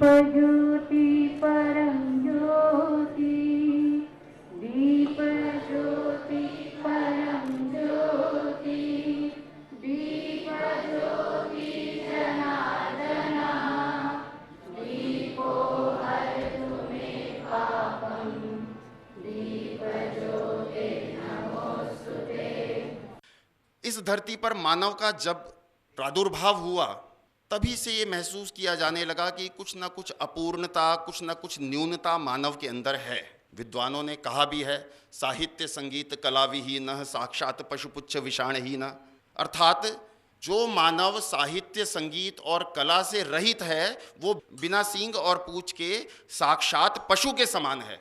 ज्योति परम ज्योति, दीप ज्योति परम ज्योति, दीप ज्योति जनार्दना, दीपो हरतु मे पापम, दीप ज्योते नमोस्तुते। इस धरती पर मानव का जब प्रादुर्भाव हुआ तभी से ये महसूस किया जाने लगा कि कुछ न कुछ अपूर्णता, कुछ न कुछ न्यूनता मानव के अंदर है। विद्वानों ने कहा भी है, साहित्य संगीत कला विहीन साक्षात पशुपुच्छ विषाणहीन। अर्थात जो मानव साहित्य संगीत और कला से रहित है वो बिना सींग और पूंछ के साक्षात पशु के समान है।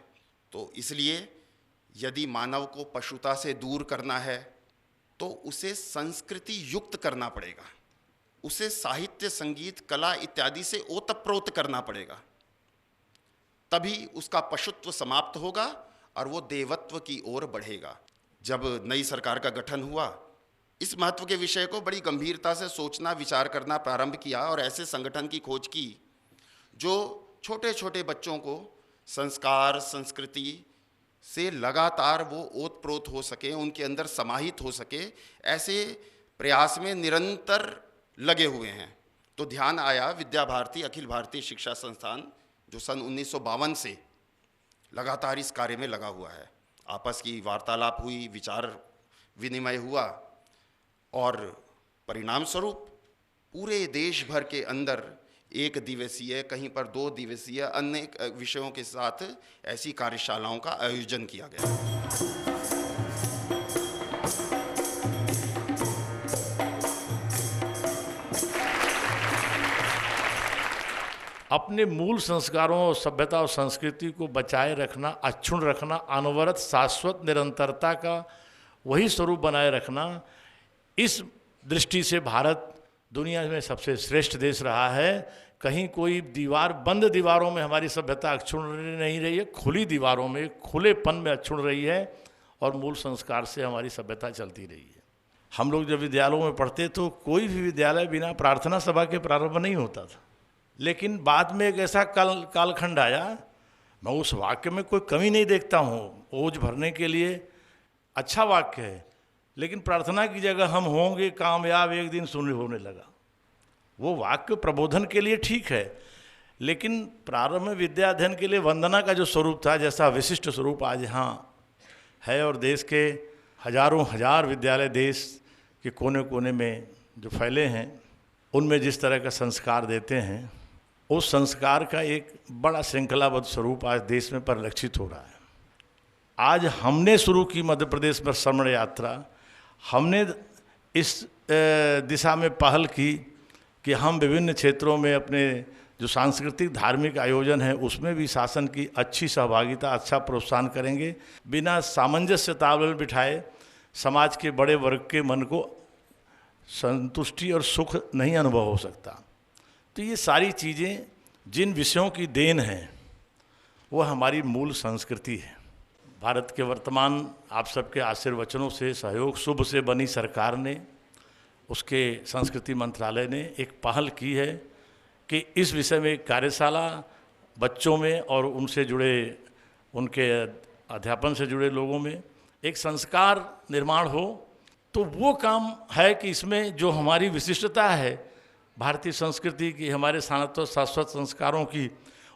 तो इसलिए यदि मानव को पशुता से दूर करना है तो उसे संस्कृति युक्त करना पड़ेगा, उसे साहित्य संगीत कला इत्यादि से ओतप्रोत करना पड़ेगा, तभी उसका पशुत्व समाप्त होगा और वो देवत्व की ओर बढ़ेगा। जब नई सरकार का गठन हुआ, इस महत्व के विषय को बड़ी गंभीरता से सोचना विचार करना प्रारंभ किया और ऐसे संगठन की खोज की जो छोटे छोटे बच्चों को संस्कार संस्कृति से लगातार वो ओतप्रोत हो सके, उनके अंदर समाहित हो सके, ऐसे प्रयास में निरंतर लगे हुए हैं। तो ध्यान आया विद्या भारती अखिल भारतीय शिक्षा संस्थान जो सन 1952 से लगातार इस कार्य में लगा हुआ है। आपस की वार्तालाप हुई, विचार विनिमय हुआ और परिणाम स्वरूप पूरे देश भर के अंदर 1 दिवसीय, कहीं पर 2 दिवसीय अन्य विषयों के साथ ऐसी कार्यशालाओं का आयोजन किया गया। अपने मूल संस्कारों और सभ्यता और संस्कृति को बचाए रखना, अक्षुण्ण रखना, अनवरत शाश्वत निरंतरता का वही स्वरूप बनाए रखना, इस दृष्टि से भारत दुनिया में सबसे श्रेष्ठ देश रहा है। कहीं कोई दीवार, बंद दीवारों में हमारी सभ्यता अक्षुण्ण नहीं रही है, खुली दीवारों में, खुलेपन में अक्षुण्ण रही है और मूल संस्कार से हमारी सभ्यता चलती रही है। हम लोग जब विद्यालयों में पढ़ते तो कोई भी विद्यालय बिना प्रार्थना सभा के प्रारंभ नहीं होता था, लेकिन बाद में एक ऐसा कालखंड आया, मैं उस वाक्य में कोई कमी नहीं देखता हूँ, ओझ भरने के लिए अच्छा वाक्य है, लेकिन प्रार्थना की जगह हम होंगे कामयाब एक दिन सुन होने लगा। वो वाक्य प्रबोधन के लिए ठीक है, लेकिन प्रारंभ में विद्या अध्ययन के लिए वंदना का जो स्वरूप था, जैसा विशिष्ट स्वरूप आज यहाँ है और देश के हजारों हजार विद्यालय देश के कोने कोने में जो फैले हैं, उनमें जिस तरह का संस्कार देते हैं, उस संस्कार का एक बड़ा श्रृंखलाबद्ध स्वरूप आज देश में परिलक्षित हो रहा है। आज हमने शुरू की मध्य प्रदेश में श्रमण यात्रा, हमने इस दिशा में पहल की कि हम विभिन्न क्षेत्रों में अपने जो सांस्कृतिक धार्मिक आयोजन है उसमें भी शासन की अच्छी सहभागिता, अच्छा प्रोत्साहन करेंगे। बिना सामंजस्य तालमेल बिठाए समाज के बड़े वर्ग के मन को संतुष्टि और सुख नहीं अनुभव हो सकता। तो ये सारी चीज़ें जिन विषयों की देन है वो हमारी मूल संस्कृति है। भारत के वर्तमान आप सबके आशीर्वचनों से, सहयोग शुभ से बनी सरकार ने, उसके संस्कृति मंत्रालय ने एक पहल की है कि इस विषय में एक कार्यशाला बच्चों में और उनसे जुड़े, उनके अध्यापन से जुड़े लोगों में एक संस्कार निर्माण हो। तो वो काम है कि इसमें जो हमारी विशिष्टता है भारतीय संस्कृति की, हमारे सनातन शाश्वत संस्कारों की,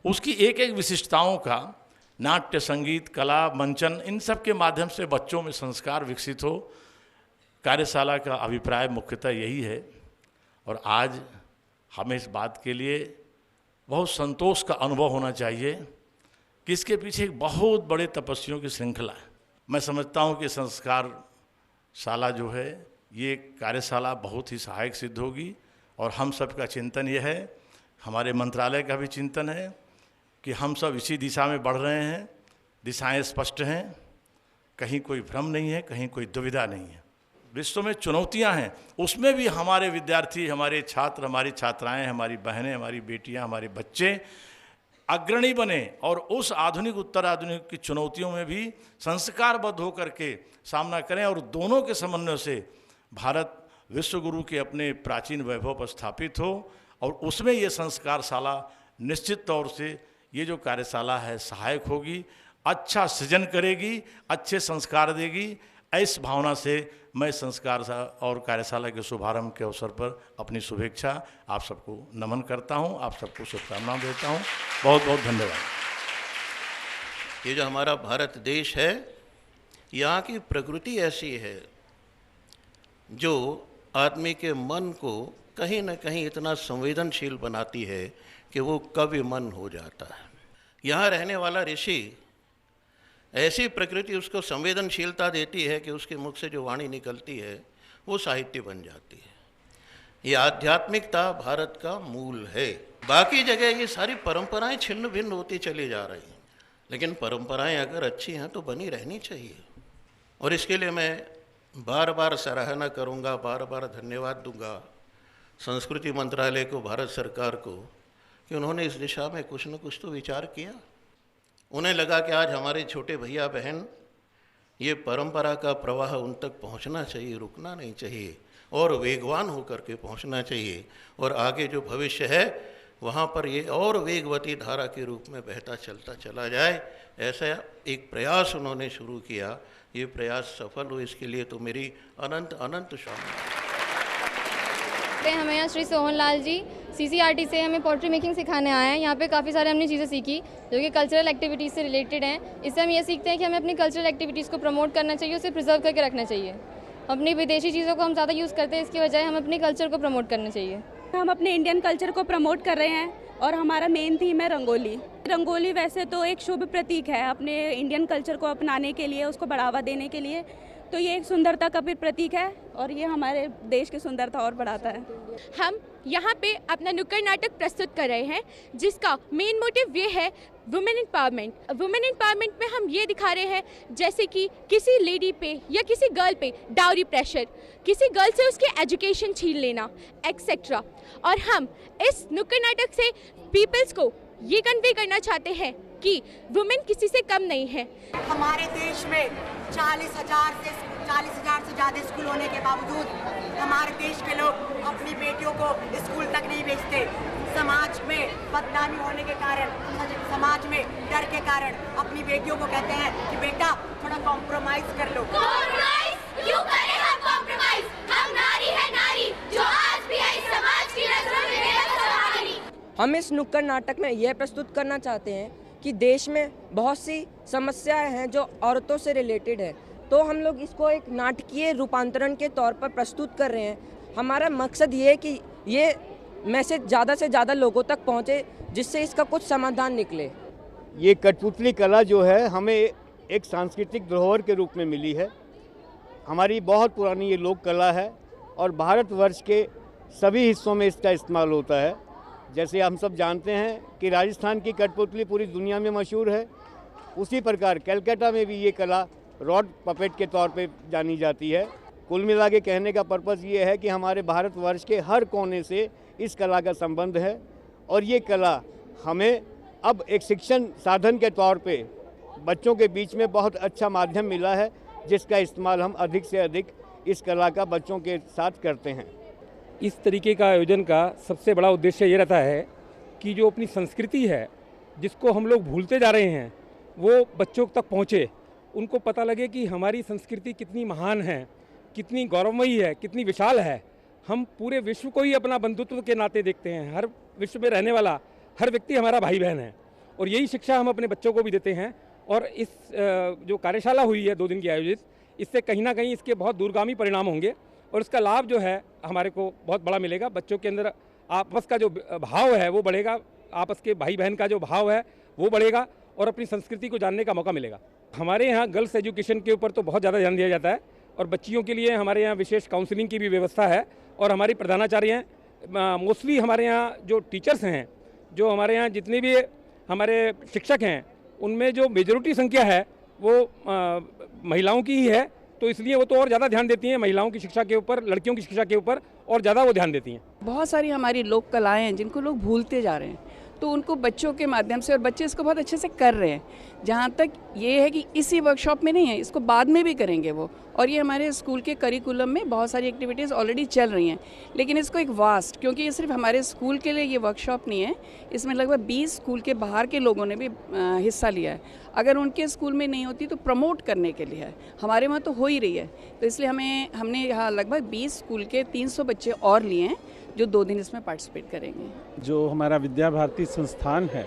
उसकी एक एक विशिष्टताओं का नाट्य, संगीत, कला, मंचन, इन सब के माध्यम से बच्चों में संस्कार विकसित हो। कार्यशाला का अभिप्राय मुख्यतः यही है और आज हमें इस बात के लिए बहुत संतोष का अनुभव होना चाहिए कि इसके पीछे एक बहुत बड़े तपस्वियों की श्रृंखला है। मैं समझता हूँ कि संस्कार शाला जो है, ये कार्यशाला बहुत ही सहायक सिद्ध होगी और हम सब का चिंतन यह है, हमारे मंत्रालय का भी चिंतन है कि हम सब इसी दिशा में बढ़ रहे हैं। दिशाएं स्पष्ट हैं, कहीं कोई भ्रम नहीं है, कहीं कोई दुविधा नहीं है। विश्व में चुनौतियां हैं, उसमें भी हमारे विद्यार्थी, हमारे छात्र, हमारी छात्राएं, हमारी बहनें, हमारी बेटियां, हमारे बच्चे अग्रणी बने और उस आधुनिक उत्तर आधुनिक की चुनौतियों में भी संस्कारबद्ध होकर के सामना करें और दोनों के समन्वय से भारत विश्वगुरु के अपने प्राचीन वैभव पर स्थापित हो और उसमें ये संस्कारशाला निश्चित तौर से ये जो कार्यशाला है सहायक होगी, अच्छा सृजन करेगी, अच्छे संस्कार देगी। इस भावना से मैं संस्कार और कार्यशाला के शुभारंभ के अवसर पर अपनी शुभेच्छा आप सबको नमन करता हूं, आप सबको शुभकामनाएं देता हूं। बहुत बहुत धन्यवाद। ये जो हमारा भारत देश है, यहाँ की प्रकृति ऐसी है जो आदमी के मन को कहीं न कहीं इतना संवेदनशील बनाती है कि वो कवि मन हो जाता है। यहाँ रहने वाला ऋषि, ऐसी प्रकृति उसको संवेदनशीलता देती है कि उसके मुख से जो वाणी निकलती है वो साहित्य बन जाती है। ये आध्यात्मिकता भारत का मूल है। बाकी जगह ये सारी परंपराएं छिन्न भिन्न होती चली जा रही हैं, लेकिन परंपराएं अगर अच्छी हैं तो बनी रहनी चाहिए। और इसके लिए मैं बार बार सराहना करूंगा, बार बार धन्यवाद दूंगा संस्कृति मंत्रालय को, भारत सरकार को, कि उन्होंने इस दिशा में कुछ न कुछ तो विचार किया। उन्हें लगा कि आज हमारे छोटे भैया बहन, ये परंपरा का प्रवाह उन तक पहुंचना चाहिए, रुकना नहीं चाहिए और वेगवान होकर के पहुंचना चाहिए। और आगे जो भविष्य है वहाँ पर ये और वेगवती धारा के रूप में बहता चलता चला जाए, ऐसा एक प्रयास उन्होंने शुरू किया। ये प्रयास सफल हो, इसके लिए तो मेरी अनंत अनंत शुभकामनाएं। हमें यहाँ श्री सोहन लाल जी CCRT से हमें पोट्री मेकिंग सिखाने आए हैं। यहाँ पे काफ़ी सारे हमने चीज़ें सीखी जो कि कल्चरल एक्टिविटीज़ से रिलेटेड हैं। इससे हम ये सीखते हैं कि हमें अपनी कल्चरल एक्टिविटीज़ को प्रमोट करना चाहिए, उसे प्रिजर्व करके रखना चाहिए। अपनी विदेशी चीज़ों को हम ज़्यादा यूज़ करते हैं, इसकी बजाय हम अपने कल्चर को प्रमोट करना चाहिए। हम अपने इंडियन कल्चर को प्रमोट कर रहे हैं और हमारा मेन थीम है रंगोली। रंगोली वैसे तो एक शुभ प्रतीक है अपने इंडियन कल्चर को अपनाने के लिए, उसको बढ़ावा देने के लिए, तो ये एक सुंदरता का भी प्रतीक है और ये हमारे देश की सुंदरता और बढ़ाता है। हम यहाँ पे अपना नुक्कड़ नाटक प्रस्तुत कर रहे हैं जिसका मेन मोटिव ये है वुमेन एम्पावरमेंट। वुमेन एम्पावरमेंट में हम ये दिखा रहे हैं जैसे कि किसी लेडी पे या किसी गर्ल पे डाउरी प्रेशर, किसी गर्ल से उसके एजुकेशन छीन लेना एक्सेट्रा। और हम इस नुक्कड़ नाटक से पीपल्स को ये कन्वे करना चाहते हैं कि वुमेन किसी से कम नहीं है। हमारे देश में 40,000 से ज़्यादा स्कूल होने के बावजूद हमारे देश के लोग अपनी बेटियों को स्कूल तक नहीं भेजते। समाज में बदनामी होने के कारण, समाज में डर के कारण अपनी बेटियों को कहते हैं कि बेटा थोड़ा कॉम्प्रोमाइज कर लो। क्यों करें हम कॉम्प्रोमाइज? हम नारी है, नारी जो आज भी है इस समाज की नजरों में बेहतरीन। हम इस नुक्कड़ नाटक में यह प्रस्तुत करना चाहते हैं कि देश में बहुत सी समस्याएं हैं जो औरतों से रिलेटेड है, तो हम लोग इसको एक नाटकीय रूपांतरण के तौर पर प्रस्तुत कर रहे हैं। हमारा मकसद ये है कि ये मैसेज ज़्यादा से ज़्यादा लोगों तक पहुँचे जिससे इसका कुछ समाधान निकले। ये कठपुतली कला जो है हमें एक सांस्कृतिक धरोहर के रूप में मिली है। हमारी बहुत पुरानी ये लोक कला है और भारतवर्ष के सभी हिस्सों में इसका इस्तेमाल होता है। जैसे हम सब जानते हैं कि राजस्थान की कठपुतली पूरी दुनिया में मशहूर है, उसी प्रकार कलकत्ता में भी ये कला रॉड पपेट के तौर पे जानी जाती है। कुल मिला के कहने का पर्पज़ ये है कि हमारे भारतवर्ष के हर कोने से इस कला का संबंध है और ये कला हमें अब एक शिक्षण साधन के तौर पे बच्चों के बीच में बहुत अच्छा माध्यम मिला है, जिसका इस्तेमाल हम अधिक से अधिक इस कला का बच्चों के साथ करते हैं। इस तरीके का आयोजन का सबसे बड़ा उद्देश्य ये रहता है कि जो अपनी संस्कृति है जिसको हम लोग भूलते जा रहे हैं वो बच्चों तक पहुँचे, उनको पता लगे कि हमारी संस्कृति कितनी महान है, कितनी गौरवमयी है, कितनी विशाल है। हम पूरे विश्व को ही अपना बंधुत्व के नाते देखते हैं। हर विश्व में रहने वाला हर व्यक्ति हमारा भाई बहन है और यही शिक्षा हम अपने बच्चों को भी देते हैं। और इस जो कार्यशाला हुई है 2 दिन की आयोजित, इससे कहीं ना कहीं इसके बहुत दूरगामी परिणाम होंगे और इसका लाभ जो है हमारे को बहुत बड़ा मिलेगा। बच्चों के अंदर आपस का जो भाव है वो बढ़ेगा, आपस के भाई बहन का जो भाव है वो बढ़ेगा और अपनी संस्कृति को जानने का मौका मिलेगा। हमारे यहाँ गर्ल्स एजुकेशन के ऊपर तो बहुत ज़्यादा ध्यान दिया जाता है और बच्चियों के लिए हमारे यहाँ विशेष काउंसलिंग की भी व्यवस्था है। और हमारी प्रधानाचार्य हैं, मोस्टली हमारे यहाँ जो टीचर्स हैं, जो हमारे यहाँ जितने भी हमारे शिक्षक हैं, उनमें जो मेजॉरिटी संख्या है वो महिलाओं की ही है, तो इसलिए वो तो और ज़्यादा ध्यान देती हैं महिलाओं की शिक्षा के ऊपर, लड़कियों की शिक्षा के ऊपर और ज़्यादा वो ध्यान देती हैं। बहुत सारी हमारी लोक कलाएं हैं जिनको लोग भूलते जा रहे हैं, तो उनको बच्चों के माध्यम से, और बच्चे इसको बहुत अच्छे से कर रहे हैं। जहाँ तक ये है कि इसी वर्कशॉप में नहीं है, इसको बाद में भी करेंगे वो, और ये हमारे स्कूल के करिकुलम में बहुत सारी एक्टिविटीज़ ऑलरेडी चल रही हैं। लेकिन इसको एक वास्ट, क्योंकि ये सिर्फ हमारे स्कूल के लिए ये वर्कशॉप नहीं है, इसमें लगभग 20 स्कूल के बाहर के लोगों ने भी हिस्सा लिया है। अगर उनके स्कूल में नहीं होती तो प्रमोट करने के लिए है, हमारे वहाँ तो हो ही रही है। तो इसलिए हमने यहाँ लगभग 20 स्कूल के 300 बच्चे और लिए हैं जो 2 दिन इसमें पार्टिसिपेट करेंगे। जो हमारा विद्या भारती संस्थान है,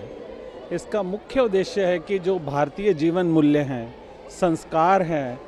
इसका मुख्य उद्देश्य है कि जो भारतीय जीवन मूल्य हैं, संस्कार हैं,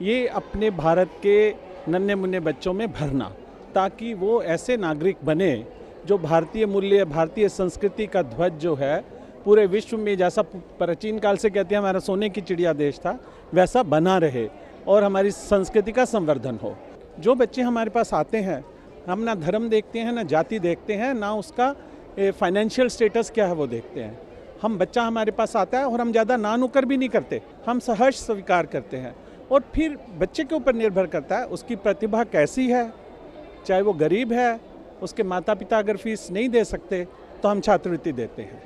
ये अपने भारत के नन्हे मुन्ने बच्चों में भरना, ताकि वो ऐसे नागरिक बने जो भारतीय मूल्य, भारतीय संस्कृति का ध्वज जो है पूरे विश्व में, जैसा प्राचीन काल से कहते हैं हमारा सोने की चिड़िया देश था, वैसा बना रहे और हमारी संस्कृति का संवर्धन हो। जो बच्चे हमारे पास आते हैं, हम ना धर्म देखते हैं, ना जाति देखते हैं, ना उसका फाइनेंशियल स्टेटस क्या है वो देखते हैं। हम बच्चा हमारे पास आता है और हम ज़्यादा ना नुकर भी नहीं करते, हम सहर्ष स्वीकार करते हैं। और फिर बच्चे के ऊपर निर्भर करता है उसकी प्रतिभा कैसी है, चाहे वो गरीब है, उसके माता पिता अगर फीस नहीं दे सकते तो हम छात्रवृत्ति देते हैं।